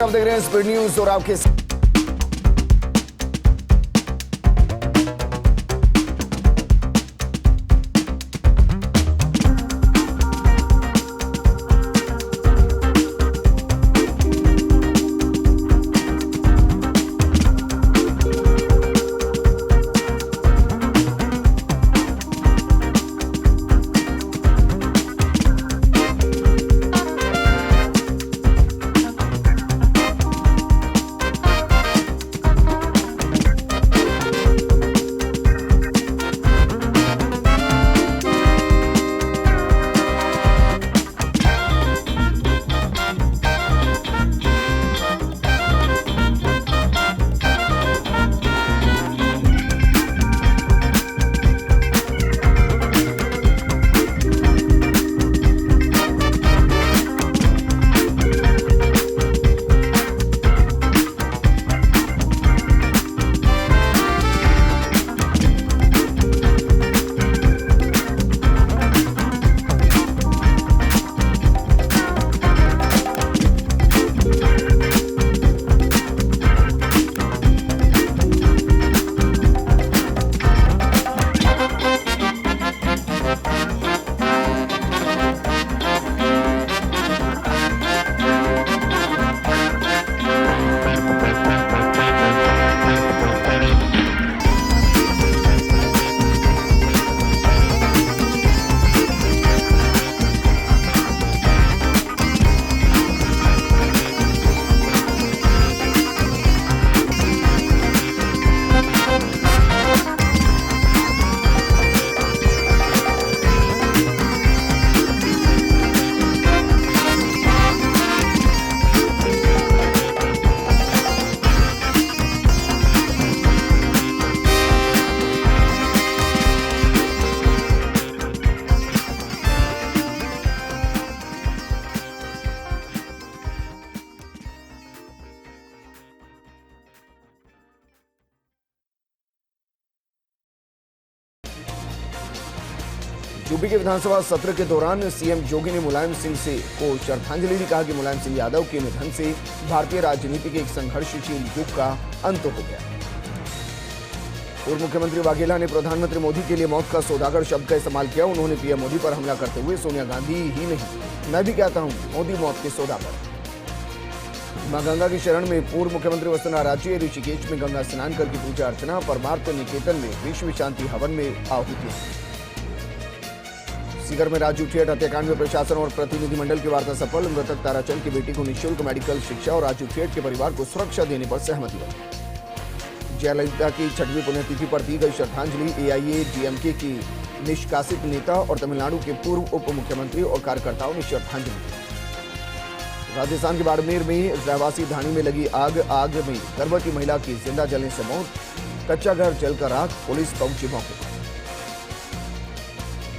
आप देख रहे हैं स्पीड न्यूज और आपके यूपी के विधानसभा सत्र के दौरान सीएम योगी ने मुलायम सिंह से को श्रद्धांजलि दी। कहा कि मुलायम सिंह यादव के निधन से भारतीय राजनीति के एक संघर्षशील युग का अंत हो गया। पूर्व मुख्यमंत्री वाघेला ने प्रधानमंत्री मोदी के लिए मौत का सौदागर शब्द का इस्तेमाल किया। उन्होंने पीएम मोदी पर हमला करते हुए सोनिया गांधी ही नहीं, मैं भी कहता हूं मोदी मौत के सौदागर। मां गंगा की शरण में पूर्व मुख्यमंत्री वसुंधरा राजे ऋषिकेश में गंगा स्नान करके पूजा अर्चना। परमार्थ निकेतन में विश्व शांति हवन में आहुति। सीकर में राजू ठेठ हत्याकांड में प्रशासन और प्रतिनिधिमंडल की वार्ता सफल। मृतक ताराचंद की बेटी को निःशुल्क मेडिकल शिक्षा और राजू ठेठ के परिवार को सुरक्षा देने पर सहमति बनी। जयललिता की 6वीं पुण्यतिथि पर दी गई श्रद्धांजलि। एआईएडीएमके की निष्कासित नेता और तमिलनाडु के पूर्व उप मुख्यमंत्री और कार्यकर्ताओं ने श्रद्धांजलि दी। राजस्थान के बाड़मेर में रहवासी धानी में लगी आग में गर्भवती महिला की जिंदा जलने से मौत। कच्चा घर जलकर राख, पुलिस पहुंची मौके पर।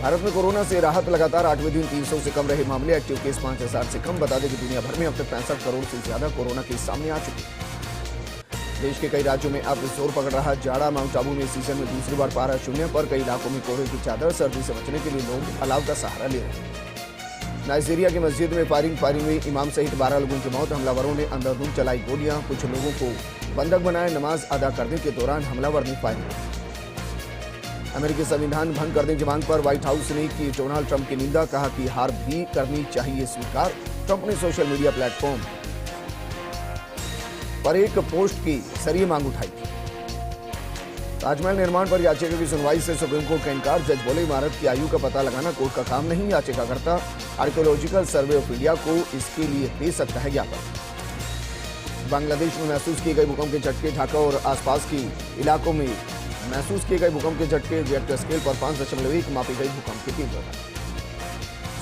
भारत में कोरोना से राहत। लगातार 8वें दिन 300 से कम रहे मामले। एक्टिव केस 5000 से कम। बता दें कि दुनिया भर में अब तक 65 करोड़ से ज्यादा कोरोना केस सामने आ चुके हैं। देश के कई राज्यों में अब जोर पकड़ रहा जाड़ा। माउंट आबू में सीजन में दूसरी बार पारा शून्य पर। कई इलाकों में कोहरे की चादर। सर्दी से बचने के लिए लोग अलाव का सहारा ले रहे हैं। नाइजीरिया की मस्जिद में फायरिंग में इमाम सहित 12 लोगों की मौत। हमलावरों ने अंधाधुंध चलाई गोलियां। कुछ लोगों को बंधक बनाए। नमाज अदा करने के दौरान हमलावर ने फायरिंग की। अमेरिकी संविधान भंग करने की मांग पर व्हाइट हाउस ने की डोनाल्ड ट्रंप की निंदा। कहा कि हार भी करनी चाहिए स्वीकार। ट्रंप ने सोशल मीडिया प्लेटफॉर्म पर एक पोस्ट की सरिये मांग उठाई थी। ताजमहल निर्माण पर याचिका की सुनवाई से सुप्रीम कोर्ट का इनकार। जज बोले इमारत की आयु का पता लगाना कोर्ट का काम नहीं। याचिकाकर्ता आर्कियोलॉजिकल सर्वे ऑफ इंडिया को इसके लिए दे सकता है ज्ञापन। बांग्लादेश में महसूस किए गए भूकंप के झटके। ढाका और आसपास के इलाकों में महसूस किए गए भूकंप के झटके। रिएक्टर स्केल पर 5.1 मापी गई भूकंप की तीव्रता।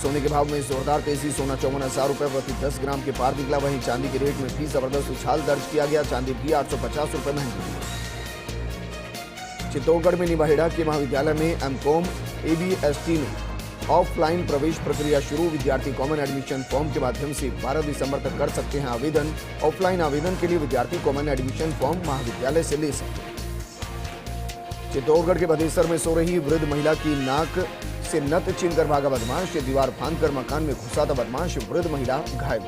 सोने के भाव में जोरदार तेजी। सोना 54,000 रुपए प्रति 10 ग्राम के पार निकला। वहीं चांदी के रेट में भी जबरदस्त उछाल दर्ज किया गया। चांदी भी 850 रुपए महंगी हुई। चित्तौड़गढ़ में निवाहेड़ा के महाविद्यालय में एमकॉम एबीएसटी में ऑफलाइन प्रवेश प्रक्रिया शुरू। विद्यार्थी कॉमन एडमिशन फॉर्म के माध्यम से 12 दिसंबर तक कर सकते हैं आवेदन। ऑफलाइन आवेदन के लिए विद्यार्थी कॉमन एडमिशन फॉर्म महाविद्यालय से ले सकते हैं। चित्तौड़गढ़ के बधेसर में सो रही वृद्ध महिला की नाक से नत छीनकर भागा बदमाश। दीवार फांदकर मकान में घुसा था बदमाश। वृद्ध महिला घायल।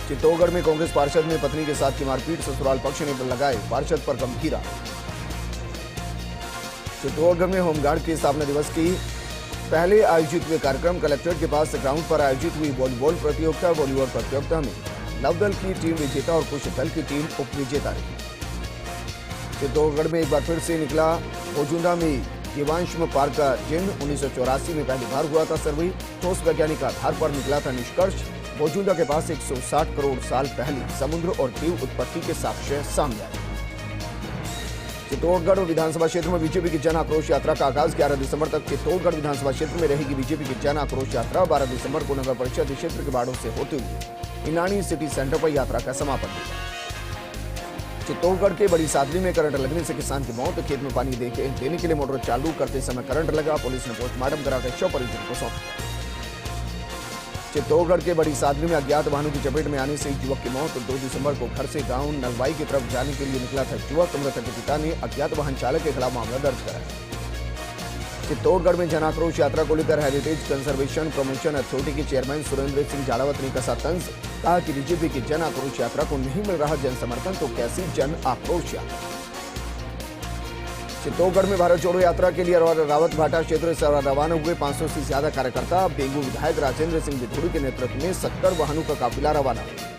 चित्तौड़गढ़ में कांग्रेस पार्षद ने पत्नी के साथ की मारपीट, ससुराल पक्ष ने लगाए पार्षद पर गंभीर आरोप। चित्तौड़गढ़ में होमगार्ड के स्थापना दिवस की पहले आयोजित हुए कार्यक्रम कलेक्ट्रेट के पास ग्राउंड पर आयोजित हुई वॉलीबॉल प्रतियोगिता। वॉलीबॉल प्रतियोगिता में नवदल की टीम विजेता और कुछ दल की टीम उप विजेता रही। चित्तौड़गढ़ में एक बार फिर से निकला भोजुंदा में जीवांशम पार्क का चिन्ह। 1984 में पहली बार हुआ था सर्वे। ठोस वैज्ञानिक आधार पर निकला था निष्कर्ष। भोजुंदा के पास 160 करोड़ साल पहले समुद्र और जीव उत्पत्ति के साक्ष्य सामने आए। चित्तौड़गढ़ विधानसभा क्षेत्र में बीजेपी की जन आक्रोश यात्रा का आगाज 11 दिसंबर तक चित्तौड़गढ़ विधानसभा क्षेत्र में रहेगी बीजेपी की जन आक्रोश यात्रा। 12 दिसंबर को नगर परिषद क्षेत्र के बाड़ों से होते हुए इनानी सिटी सेंटर पर यात्रा का समापन होगा। चित्तौड़गढ़ के बड़ी सादली में करंट लगने से किसान की मौत। खेत में पानी देने के लिए मोटर चालू करते समय करंट लगा। पुलिस ने पोस्टमार्टम कराकर शव परिजन को सौंप दिया। चित्तौड़गढ़ के बड़ी सादली में अज्ञात वाहनों की चपेट में आने से एक युवक की मौत। 2 दिसंबर को घर से गांव नलवाई की तरफ जाने के लिए निकला था युवक। मृतक के पिता ने अज्ञात वाहन चालक के खिलाफ मामला दर्ज कराया। चित्तौड़गढ़ में जन आक्रोश यात्रा को लेकर हेरिटेज कंजर्वेशन प्रमोशन अथॉरिटी के चेयरमैन सुरेंद्र सिंह जाड़ावत ने कसा तंज। कहा कि बीजेपी की जन आक्रोश यात्रा को नहीं मिल रहा जन समर्थन तो कैसी जन आक्रोश यात्रा। चित्तौड़गढ़ में भारत जोड़ो यात्रा के लिए रावत भाटा क्षेत्र से रवाना हुए 500 से ज्यादा कार्यकर्ता। बेगू विधायक राजेंद्र सिंह विधुड़ी के नेतृत्व में 70 वाहनों का काफिला रवाना हुआ।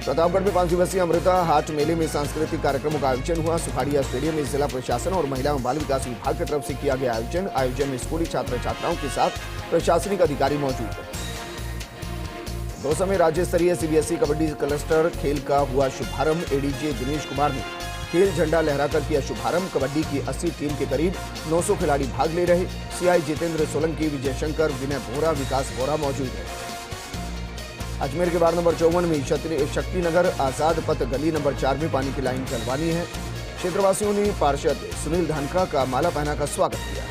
प्रतापगढ़ में 5 दिवसीय अमृता हाट मेले में सांस्कृतिक कार्यक्रमों का आयोजन हुआ। सुखाड़िया स्टेडियम में जिला प्रशासन और महिला एवं बाल विकास विभाग की तरफ से किया गया आयोजन में स्कूली छात्र छात्राओं के साथ प्रशासनिक अधिकारी मौजूद थे। दौसा में राज्य स्तरीय सीबीएसई कबड्डी क्लस्टर खेल का हुआ शुभारंभ। एडीजे दिनेश कुमार ने खेल झंडा लहराकर किया शुभारंभ। कबड्डी की 80 टीम के करीब 900 खिलाड़ी भाग ले रहे। सीआई जितेंद्र सोलंकी, विजय शंकर, विनय बोरा, विकास बोरा मौजूद है। अजमेर के वार्ड नंबर 54 में शक्तिनगर आजाद पथ गली नंबर 4 में पानी की लाइन चलवानी है। क्षेत्रवासियों ने पार्षद सुनील धानका का माला पहनाकर स्वागत किया।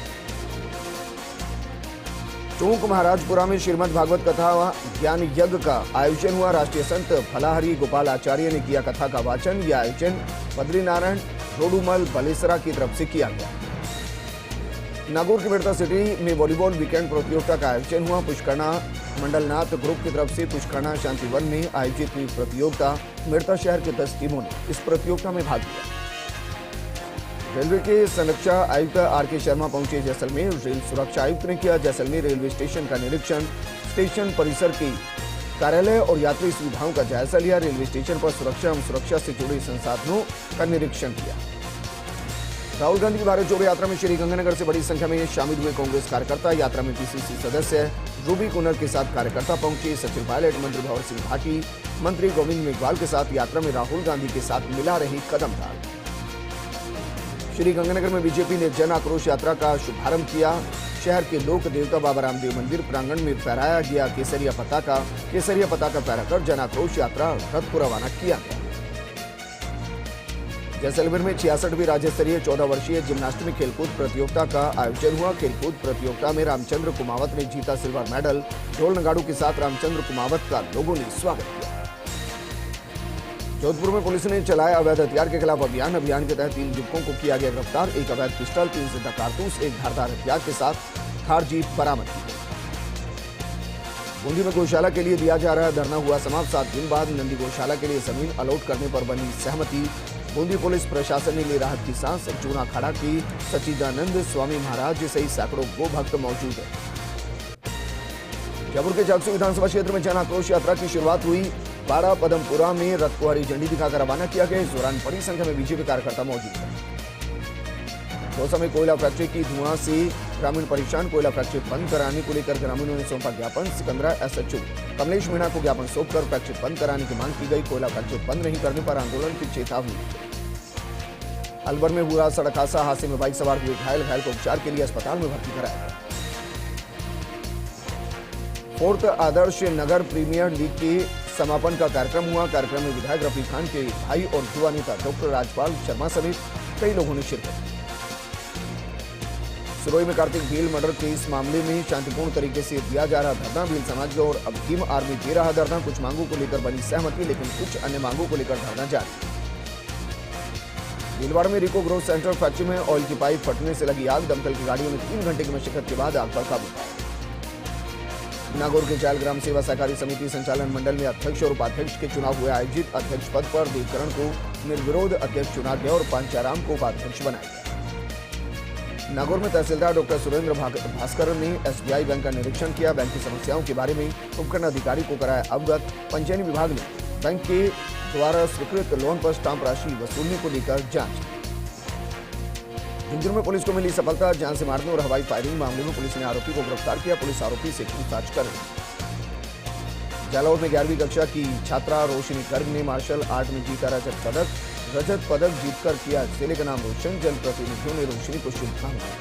चौक महाराजपुरा में श्रीमद् भागवत कथा ज्ञान यज्ञ का आयोजन हुआ। राष्ट्रीय संत फलाहरी गोपाल आचार्य ने किया कथा का वाचन। यह आयोजन बद्रीनारायण रोडूमल बलेसरा की तरफ से किया गया। नागौर की मिर्ता सिटी में वॉलीबॉल वीकेंड प्रतियोगिता का आयोजन हुआ। पुष्करणा मंडलनाथ ग्रुप की तरफ से पुष्करणा शांतिवन में आयोजित हुई प्रतियोगिता। मिर्ता शहर के 10 टीमों ने इस प्रतियोगिता में भाग लिया। रेलवे के संरक्षा आयुक्त आर.के. शर्मा पहुंचे जैसलमेर। रेल सुरक्षा आयुक्त ने किया जैसलमेर रेलवे स्टेशन का निरीक्षण। स्टेशन परिसर की कार्यालय और यात्री सुविधाओं का जायजा लिया। रेलवे स्टेशन पर सुरक्षा एवं सुरक्षा से जुड़े संसाधनों का निरीक्षण किया। राहुल गांधी की भारत जोड़ो यात्रा में श्रीगंगानगर से बड़ी संख्या में शामिल हुए कांग्रेस कार्यकर्ता। यात्रा में पीसीसी सदस्य रूबी कुनर के साथ कार्यकर्ता पहुंचे। सचिन पायलट, मंत्री भंवर सिंह भाटी, मंत्री गोविंद मेघवाल के साथ यात्रा में राहुल गांधी के साथ मिला रही कदमताल। श्रीगंगानगर में बीजेपी ने जन आक्रोश यात्रा का शुभारंभ किया। शहर के लोक देवता बाबा रामदेव मंदिर प्रांगण में फहराया गया केसरिया पताका फहराकर जन आक्रोश यात्रा रथ को रवाना किया गया। जैसलमेर में 66वीं राज्य स्तरीय 14 वर्षीय जिम्नास्टिक खेलकूद प्रतियोगिता का आयोजन हुआ। खेलकूद प्रतियोगिता में रामचंद्र कुमावत ने जीता सिल्वर मेडल। ढोल नगाड़ू के साथ रामचंद्र कुमावत का लोगों ने स्वागत किया। जोधपुर में पुलिस ने चलाया अवैध हथियार के खिलाफ अभियान के तहत 3 युवकों को किया गया गिरफ्तार। एक अवैध पिस्टल, 3 जिंदा कारतूस, एक धारदार हथियार के साथ थार जीप बरामद की गई। बूंदी में गौशाला के लिए दिया जा रहा धरना हुआ समाप्त। 7 दिन बाद नंदी गौशाला के लिए जमीन अलॉट करने पर बनी सहमति। बूंदी पुलिस प्रशासन ने ली राहत की सांस। चूना अखाड़ा की सच्चिदानंद स्वामी महाराज सहित सैकड़ों गो भक्त मौजूद है। जयपुर के जागसू विधानसभा क्षेत्र में जन आक्रोश यात्रा की शुरुआत हुई। 12 पदमपुरा में रथ को हरी झंडी दिखाकर रवाना किया गया। इस दौरान बड़ी संख्या में बीजेपी कार्यकर्ता मौजूद हैं। दौसा में कोयला फैक्ट्री की धुआं से ग्रामीण परेशान। कोयला फैक्ट्री बंद कराने को लेकर ग्रामीणों ने सौंपा ज्ञापन। सिकंदरा एसएचओ कमलेश मीणा को ज्ञापन सौंपकर फैक्ट्री बंद कराने की मांग की गई। कोयला फैक्ट्री बंद नहीं करने पर आंदोलन की चेतावनी दी गई। अलवर में हुआ सड़क हादसा। हादसे में बाइक सवार हुए घायल को उपचार के लिए अस्पताल में भर्ती कराया गया। 4th Adarsh Nagar premiere league के समापन का कार्यक्रम हुआ। कार्यक्रम में विधायक रफी खान के भाई और युवा नेता डॉक्टर राजपाल शर्मा समेत कई लोगों ने शिरकत की। सिरोही में कार्तिक भील मर्डर केस मामले में शांतिपूर्ण तरीके से दिया जा रहा धरना। भील समाज और अब भीम आर्मी दे रहा धरना। कुछ मांगों को लेकर बनी सहमति, लेकिन कुछ अन्य मांगों को लेकर धरना जारी। भीलवाड़ा में रिको ग्रोथ सेंटर फैक्ट्री में ऑयल की पाइप फटने से लगी आग। दमकल की गाड़ियों ने 3 घंटे की मशक्कत के बाद आग पर काबू पाया। नागौर के चायल ग्राम सेवा सहकारी समिति संचालन मंडल में अध्यक्ष और उपाध्यक्ष के चुनाव हुए आयोजित। अध्यक्ष पद पर देवकरण को निर्विरोध अध्यक्ष चुना गया और पंचाराम को उपाध्यक्ष बनाया गया। नागौर में तहसीलदार डॉक्टर सुरेंद्र भास्कर ने एसबीआई बैंक का निरीक्षण किया। बैंक की समस्याओं के बारे में उपखंड अधिकारी को कराया अवगत। पंचायती विभाग ने बैंक के द्वारा स्वीकृत लोन पर स्टाम्प राशि वसूलने को लेकर जांच। झुंझुनू में पुलिस को मिली सफलता। जान से मारने और हवाई फायरिंग मामले में पुलिस ने आरोपी को गिरफ्तार किया। पुलिस आरोपी से पूछताछ कर रही है। जालौर में 11वीं कक्षा की छात्रा रोशनी गर्ग ने मार्शल आर्ट में जीता रजत पदक जीतकर किया जिले का नाम रोशन। जनप्रतिनिधियों ने रोशनी को शुभकामनाएं।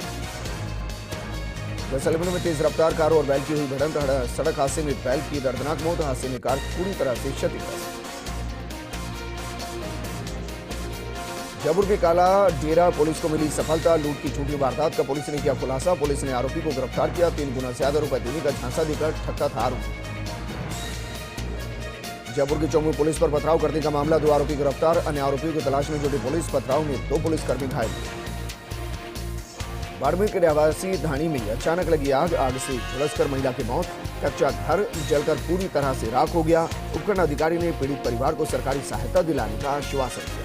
जैसलमेर में तेज रफ्तार कार और बैल की हुई भिड़ंत। सड़क हादसे में बैल की दर्दनाक मौत। हादसे में कार पूरी तरह से क्षतिग्रस्त। जयपुर के काला डेरा पुलिस को मिली सफलता। लूट की झूठी वारदात का पुलिस ने किया खुलासा। पुलिस ने आरोपी को गिरफ्तार किया। 3 गुना से ज्यादा रुपए देने का झांसा देकर ठगा था आरोपी। जयपुर के चौमू पुलिस पर पथराव करने का मामला। 2 आरोपी गिरफ्तार। अन्य आरोपियों की तलाश में जुटी पुलिस। पथराव में 2 पुलिसकर्मी घायल। बाड़मेर के रहवासी धानी में अचानक लगी आग से झुलसकर महिला की मौत। कच्चा घर जलकर पूरी तरह से राख हो गया। उपखंड अधिकारी ने पीड़ित परिवार को सरकारी सहायता दिलाने का आश्वासन दिया।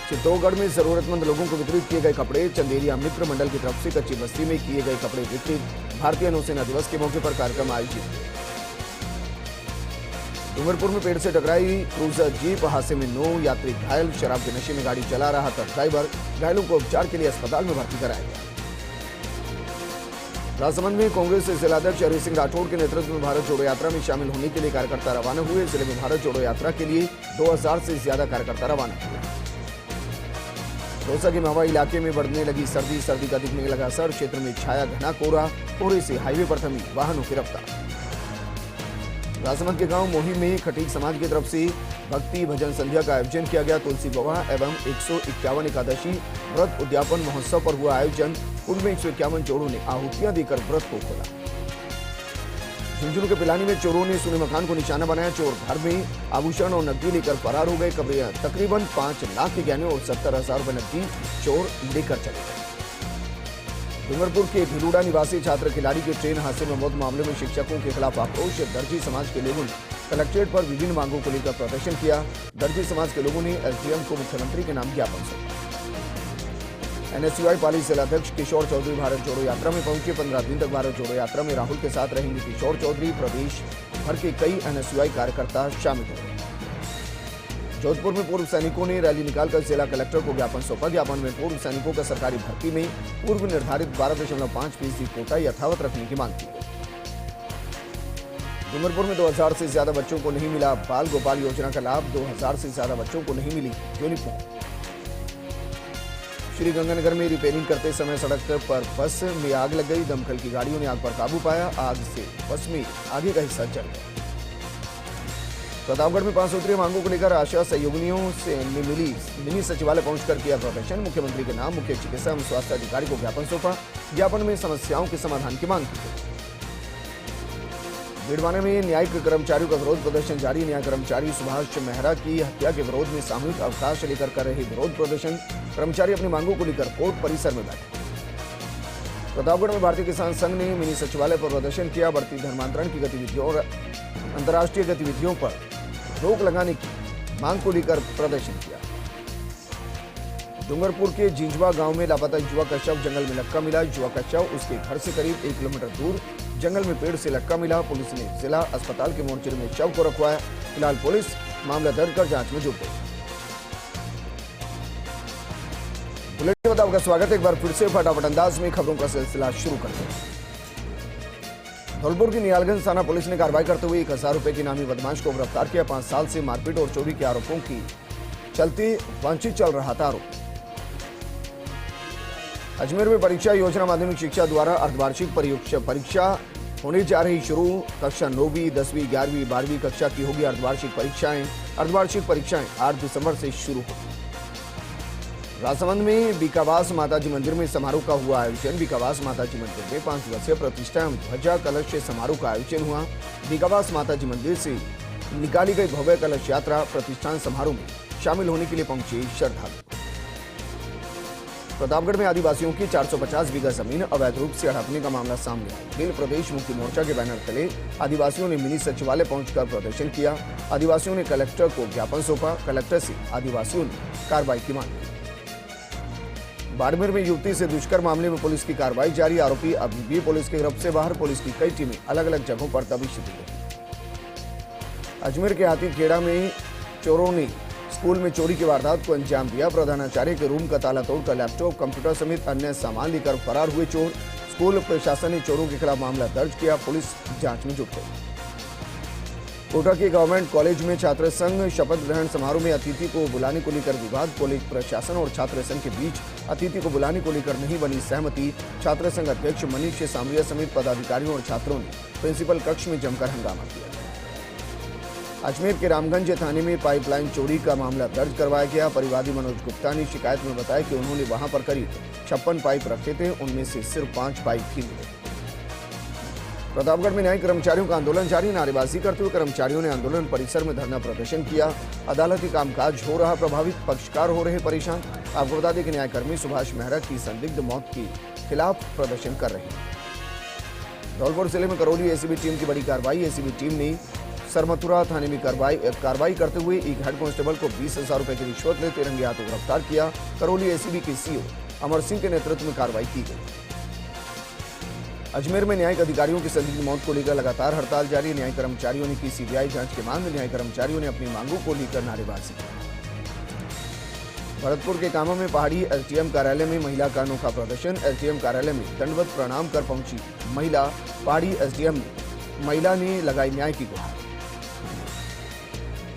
चित्तौड़गढ़ में जरूरतमंद लोगों को वितरित किए गए कपड़े। चंदेरिया मित्र मंडल की तरफ से कच्ची बस्ती में किए गए कपड़े वितरित। भारतीय नौसेना दिवस के मौके पर कार्यक्रम आयोजित। डूंगरपुर में पेड़ से टकराई क्रूजर जीप। हादसे में 9 यात्री घायल। शराब के नशे में गाड़ी चला रहा था ड्राइवर। घायलों को उपचार के लिए अस्पताल में भर्ती कराया गया। राजसमंद में कांग्रेस जिलाध्यक्ष हरि सिंह राठौड़ के नेतृत्व में भारत जोड़ो यात्रा में शामिल होने के लिए कार्यकर्ता रवाना हुए। जिले में भारत जोड़ो यात्रा के लिए 2000 से ज्यादा कार्यकर्ता रवाना हुए। दौसा के महुआ इलाके में बढ़ने लगी सर्दी का दिखने लगा असर। क्षेत्र में छाया घना कोहरा। कोहरे से हाईवे पर थमी वाहनों की रफ्तार। राजसमंद के गांव मोही में खटीक समाज की तरफ से भक्ति भजन संध्या का आयोजन किया गया। तुलसी विवाह एवं 151 एकादशी व्रत उद्यापन महोत्सव पर हुआ आयोजन। पूर्व में 151 चोरों ने आहुतियां देकर व्रत को खोला। झुंझुनू के पिलानी में चोरों ने सोने मकान को निशाना बनाया। चोर घर में आभूषण और नकदी लेकर फरार हो गए। तकरीबन 5 लाख के गहने और 70,000 रुपए नकदी चोर लेकर चले गए। डूंगरपुर के भिलूड़ा निवासी छात्र खिलाड़ी के ट्रेन हादसे में मौत मामले में शिक्षकों के खिलाफ आक्रोश। दर्जी समाज के लोगों ने कलेक्ट्रेट पर विभिन्न मांगों को लेकर प्रदर्शन किया। दर्जी समाज के लोगों ने एसडीएम को मुख्यमंत्री के नाम ज्ञापन सौंपा। एनएसयूआई पाली जिलाध्यक्ष किशोर चौधरी भारत जोड़ो यात्रा में पहुंचे। 15 दिन तक भारत जोड़ो यात्रा में राहुल के साथ रहेंगे किशोर चौधरी। प्रदेश भर के कई एनएसयूआई कार्यकर्ता शामिल हुए। जोधपुर में पूर्व सैनिकों ने रैली निकालकर जिला कलेक्टर को ज्ञापन सौंपा। ज्ञापन में पूर्व सैनिकों का सरकारी भर्ती में पूर्व निर्धारित 12.5% कोटा यथावत रखने की मांग की गई। डूंगरपुर में 2000 से ज्यादा बच्चों को नहीं मिला बाल गोपाल योजना का लाभ। 2000 से ज्यादा बच्चों को नहीं मिली यूनिफॉर्म। श्री गंगानगर में रिपेयरिंग करते समय सड़क पर बस में आग लग गई। दमकल की गाड़ियों ने आग पर काबू पाया। आग से बस में आगे का हिस्सा जल गया। प्रतापगढ़ में 5 सूत्रीय मांगों को लेकर आशा सहयोगिनियों से मिली मिनी सचिवालय पहुंचकर किया प्रदर्शन। मुख्यमंत्री के नाम मुख्य चिकित्सा एवं स्वास्थ्य अधिकारी को ज्ञापन सौंपा। ज्ञापन में समस्याओं के समाधान की मांग की गई। भिड़वाना में न्यायिक कर्मचारियों का विरोध प्रदर्शन जारी। न्याय कर्मचारी सुभाष मेहरा की हत्या के विरोध में सामूहिक अवकाश लेकर कर रहे विरोध प्रदर्शन। कर्मचारी अपनी मांगों को लेकर कोर्ट परिसर में बैठे। प्रतापगढ़ में भारतीय किसान संघ ने मिनी सचिवालय पर प्रदर्शन किया। बढ़ती धर्मांतरण की गतिविधियों और अंतर्राष्ट्रीय गतिविधियों पर रोक लगाने की मांग को लेकर प्रदर्शन किया। डूंगरपुर के जिंजवा गांव में लापता युवक का शव जंगल में लटका मिला। युवक का शव उसके घर से करीब 1 किलोमीटर दूर जंगल में पेड़ से लटका मिला। पुलिस ने जिला अस्पताल के मोर्चरी में शव को रखवाया। फिलहाल पुलिस मामला दर्ज कर जांच में जुट गई। बुलेटिन में आपका स्वागत है। एक बार फिर से फटाफट अंदाज में खबरों का सिलसिला शुरू करते हैं। धौलपुर की नियालगंज थाना पुलिस ने कार्रवाई करते हुए 1000 रुपए की नामी बदमाश को गिरफ्तार किया। 5 साल से मारपीट और चोरी के आरोपों की चलते वंचित चल रहा था आरोप। अजमेर में परीक्षा योजना माध्यमिक शिक्षा द्वारा अर्धवार्षिक परीक्षा होने जा रही शुरू। कक्षा 9वीं 10वीं 11वीं 12वीं कक्षा की होगी अर्धवार्षिक परीक्षाएं। अर्धवार्षिक परीक्षाएं 8 दिसंबर से शुरू होगी। राजसमंद में बीकावास माताजी मंदिर में समारोह का हुआ आयोजन। बीकावास माताजी मंदिर में 5 दिवसीय प्रतिष्ठा एवं ध्वजा कलश समारोह का आयोजन हुआ। बीकावास माताजी मंदिर से निकाली गई भव्य कलश यात्रा प्रतिष्ठान समारोह में शामिल होने के लिए पहुंचे श्रद्धालु। प्रतापगढ़ में आदिवासियों की 450 बीघा जमीन अवैध रूप से हड़पने का मामला सामने आया। बिल प्रदेश मुक्ति मोर्चा के बैनर तले आदिवासियों ने मिनी सचिवालय पहुंचकर प्रदर्शन किया। आदिवासियों ने कलेक्टर को ज्ञापन सौंपा। कलेक्टर से आदिवासियों ने कार्रवाई की मांग की। बाड़मेर में युवती से दुष्कर्म मामले में पुलिस की कार्रवाई जारी। आरोपी अभी भी पुलिस की गिरफ्त से बाहर। पुलिस की कई टीमें अलग अलग जगहों पर तबीश दी गई। अजमेर के हाथीखेड़ा में चोरों ने स्कूल में चोरी की वारदात को अंजाम दिया। प्रधानाचार्य के रूम का ताला तोड़कर लैपटॉप, कंप्यूटर समेत अन्य सामान लेकर फरार हुए चोर। स्कूल प्रशासन ने चोरों के खिलाफ मामला दर्ज किया। पुलिस जांच में जुट गई। कोटा के गवर्नमेंट कॉलेज में छात्र संघ शपथ ग्रहण समारोह में अतिथि को बुलाने को लेकर विवाद। कॉलेज प्रशासन और छात्र संघ के बीच अतिथि को बुलाने को लेकर नहीं बनी सहमति। छात्र संघ अध्यक्ष मनीष सांवरिया समेत पदाधिकारियों और छात्रों ने प्रिंसिपल कक्ष में जमकर हंगामा किया। अजमेर के रामगंज थाने में पाइपलाइन चोरी का मामला दर्ज करवाया गया। परिवादी मनोज गुप्ता ने शिकायत में बताया कि उन्होंने वहां पर करीब 56 पाइप रखे थे, उनमें से सिर्फ 5 पाइप ही मिले। प्रतापगढ़ में न्यायिक कर्मचारियों का आंदोलन जारी। नारेबाजी करते हुए कर्मचारियों ने आंदोलन परिसर में धरना प्रदर्शन किया। अदालती कामकाज हो रहा प्रभावित, पक्षकार हो रहे परेशान। आपको बता दें कि न्यायकर्मी सुभाष मेहरा की संदिग्ध मौत के खिलाफ प्रदर्शन कर रहे हैं। धौलपुर जिले में करौली एसीबी टीम की बड़ी कार्रवाई। एसीबी टीम ने सरमथुरा थाने में कार्रवाई करते हुए एक हेड कांस्टेबल को 20,000 रुपए की रिश्वत लेते रंगे हाथों गिरफ्तार किया। करौली एसीबी के सीओ अमर सिंह के नेतृत्व में कार्रवाई की गई। अजमेर में न्यायिक अधिकारियों की संदिग्ध मौत को लेकर लगातार हड़ताल जारी। न्यायिक कर्मचारियों ने की सीबीआई जांच की मांग। न्यायिक कर्मचारियों ने अपनी मांगों को लेकर नारेबाजी की। भरतपुर के कामा में पहाड़ी एसडीएम कार्यालय में महिला का अनोखा प्रदर्शन। एसडीएम कार्यालय में दंडवत प्रणाम कर पहुंची महिला। पहाड़ी एसडीएम महिला ने लगाई न्याय की गुहार।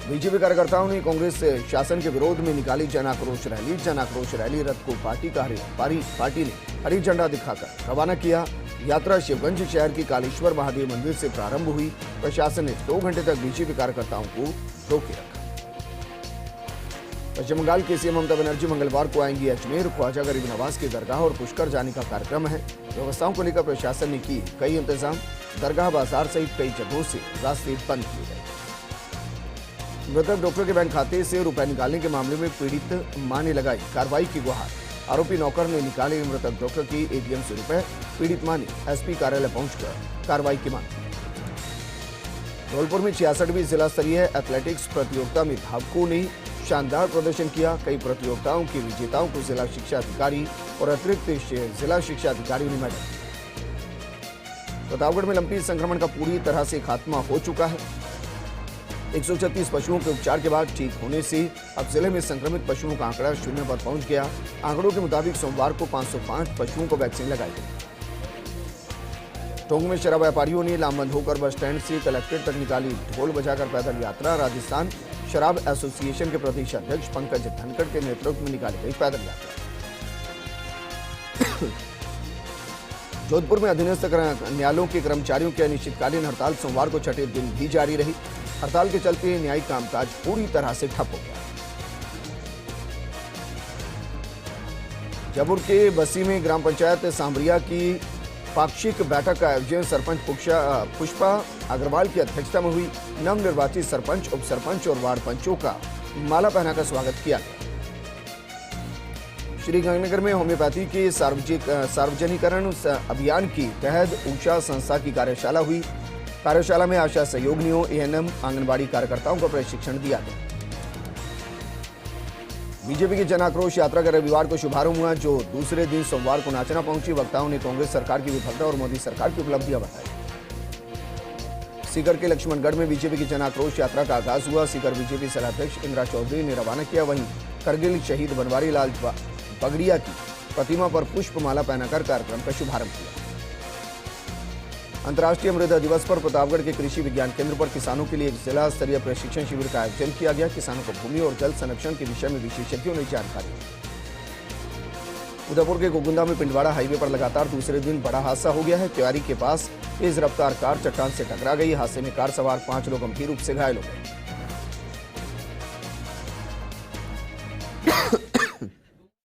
बीजेपी कार्यकर्ताओं ने कांग्रेस शासन के विरोध में निकाली जन आक्रोश रैली। जन आक्रोश रैली रथ को पार्टी ने हरी झंडा दिखाकर रवाना किया। यात्रा शिवगंज शहर की कालेश्वर महादेव मंदिर से प्रारंभ हुई। प्रशासन ने 2 घंटे तक बीजेपी कार्यकर्ताओं को रोके रखा। पश्चिम बंगाल के सीएम ममता बनर्जी मंगलवार को आएंगी अजमेर। ख्वाजा गरीब नवाज की दरगाह और पुष्कर जाने का कार्यक्रम है। व्यवस्थाओं को लेकर प्रशासन ने की कई इंतजाम। दरगाह बाजार सहित कई जगहों से रास्ते बंद किए गए। मृतक डॉक्टर के बैंक खाते से रुपए निकालने के मामले में पीड़ित मां ने लगाई कार्रवाई की गुहार। आरोपी नौकर ने निकाले मृतक डॉक्टर की एटीएम से रुपए। पीड़ित मां ने एसपी कार्यालय पहुंचकर कार्रवाई की मांग की। धौलपुर में 66वीं जिला स्तरीय एथलेटिक्स प्रतियोगिता में धावकों ने शानदार प्रदर्शन किया। कई प्रतियोगिताओं के विजेताओं को जिला शिक्षा अधिकारी और अतिरिक्त जिला शिक्षा अधिकारी ने मेडल। प्रतापगढ़ में लंपी संक्रमण का पूरी तरह से खात्मा हो चुका है। 136 पशुओं के उपचार के बाद ठीक होने से अब जिले में संक्रमित पशुओं का आंकड़ा 0 पर पहुंच गया। आंकड़ों के मुताबिक सोमवार को 505 पशुओं को वैक्सीन लगाई गई। टोंक में शराब व्यापारियों ने लामबंद होकर बस स्टैंड से कलेक्ट्रेट तक निकाली ढोल बजाकर पैदल यात्रा। राजस्थान शराब एसोसिएशन के प्रदेश अध्यक्ष पंकज धनखड़ के नेतृत्व में निकाली गई पैदल यात्रा। जोधपुर में अधीनस्थ न्यायालयों के कर्मचारियों की अनिश्चितकालीन हड़ताल सोमवार को छठे दिन भी जारी रही। हड़ताल के चलते न्यायिक कामकाज पूरी तरह से ठप हो गया। जयपुर के बस्सी में ग्राम पंचायत सांवरिया की पाक्षिक बैठक का आयोजन सरपंच पुष्पा अग्रवाल की अध्यक्षता में हुई। नवनिर्वाचित सरपंच, उप सरपंच और वार्ड पंचों का माला पहनाकर स्वागत किया गया। श्रीगंगानगर में होम्योपैथी के सार्वजनिकरण अभियान के तहत ऊषा संस्था की कार्यशाला हुई। कार्यशाला में आशा सहयोगिनियों, एएनएम, आंगनबाड़ी कार्यकर्ताओं को प्रशिक्षण दिया गया। बीजेपी की जन आक्रोश यात्रा का रविवार को शुभारंभ हुआ, जो दूसरे दिन सोमवार को नाचना पहुंची। वक्ताओं ने कांग्रेस सरकार की विफलता और मोदी सरकार की उपलब्धियां बताई। सीकर के लक्ष्मणगढ़ में बीजेपी की जन आक्रोश यात्रा का आगाज हुआ। सीकर बीजेपी जिलाध्यक्ष इंदिरा चौधरी ने रवाना किया। वहीं करगिल शहीद बनवारी लाल पगड़िया की प्रतिमा पर पुष्पमाला पहनाकर कार्यक्रम का शुभारंभ किया। अंतर्राष्ट्रीय मृदा दिवस पर प्रतापगढ़ के कृषि विज्ञान केंद्र पर किसानों के लिए एक जिला स्तरीय प्रशिक्षण शिविर का आयोजन किया गया। किसानों को भूमि और जल संरक्षण के विषय में विशेषज्ञों ने जानकारी दी। उदयपुर के गोकुंदा में पिंडवाड़ा हाईवे पर लगातार दूसरे दिन बड़ा हादसा हो गया है। क्यारी के पास तेज रफ्तार कार चट्टान से टकरा गई। हादसे में कार सवार 5 लोग गंभीर रूप से घायल हो गए।